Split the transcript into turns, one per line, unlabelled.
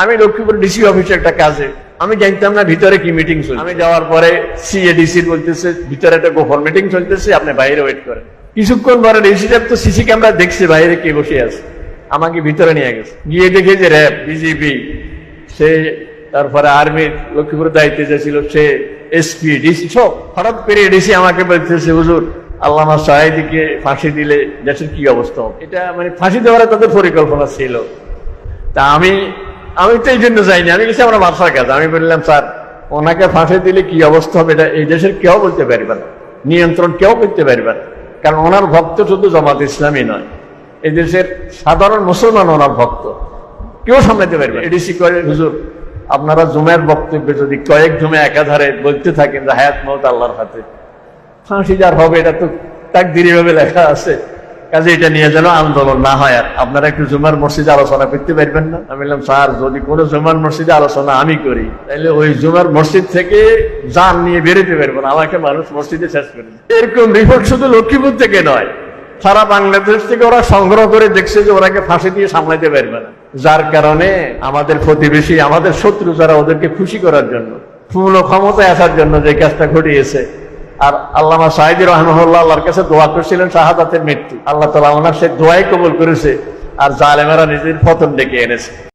আমি লক্ষ্মীপুর ডিসি অফিসে একটা কাজে, আমি জানতাম না ভিতরে কি মিটিং চলছে। আমি যাওয়ার পরে সিএডিসি বলতেছে ভিতরে একটা গোপন মিটিং চলতেছে, আপনি বাইরে ওয়েট করেন। কিছুক্ষণ পরে ডিসি সাহেব তো সিসি ক্যামেরা দেখছে বাইরে কে বসে আছে, আমাকে ভিতরে নিয়ে গেছে। গিয়ে দেখে যে র্যাব, বিজেপি, সে তারপরে আর্মির লক্ষ্মীপুরের দায়িত্বে যে ছিল সে, এসপি, ডিসি সব। হঠাৎ করে ডিসি আমাকে বলতেছে, হুজুর আল্লামা সাঈদীকে ফাঁসি দিলে দেশের কি অবস্থা হবে। এটা মানে ফাঁসি দেওয়ার তাদের পরিকল্পনা ছিল। তা আমি তো এই জন্য যাইনি, আমি গেছি আমার বাসার কাছে। আমি বললাম, স্যার ওনাকে ফাঁসি দিলে কি অবস্থা হবে এটা এই দেশের কেউ বলতে পারবে না, নিয়ন্ত্রণ কেউ করতে পারবে না। কারণ ওনার ভক্ত শুধু জামাত ইসলামী নয়, এই দেশের সাধারণ মুসলমান ওনার ভক্ত, কেউ সামলাতে পারবে। এডিসি করে, হুজুর আপনারা জুমের বক্তব্যে যদি কয়েক জমে একাধারে বলতে থাকেন যে হায়াত মওত আল্লাহর হাতে, ফাঁসি যার হবে এটা তো তাকদীরে ভাবে লেখা আছে, কাজে এটা নিয়ে যেন আন্দোলন না হয়। আর আপনারা একটু জুমার মসজিদে আলোচনা করতে পারবেন না? আমি বললাম, স্যার যদি কোনো জুমার মসজিদে আলোচনা আমি করি তাহলে ওই জুমার মসজিদ থেকে জান নিয়ে বেরোতে পারবো না, আমাকে মানুষ মসজিদে শেষ করে দেবে। এরকম রিপোর্ট শুধু লক্ষ্মীপুর থেকে নয়, সারা বাংলাদেশ থেকে ওরা সংগ্রহ করে দেখছে যে ওরাকে ফাঁসি দিয়ে সামলাইতে পারবে না। যার কারণে আমাদের প্রতিবেশী, আমাদের শত্রু যারা, ওদেরকে খুশি করার জন্য, পূর্ণ ক্ষমতায় আসার জন্য যে কাজটা ঘটিয়েছে। আর আল্লামা সাঈদী রাহিমাহুল্লাহ আল্লাহর কাছে দোয়া করেছিলেন শাহাদাতের মৃত্যু, আল্লাহ তাআলা ওনার সেই দোয়াই কবুল করেছে, আর জালেমেরা নিজের পতন ডেকে এনেছে।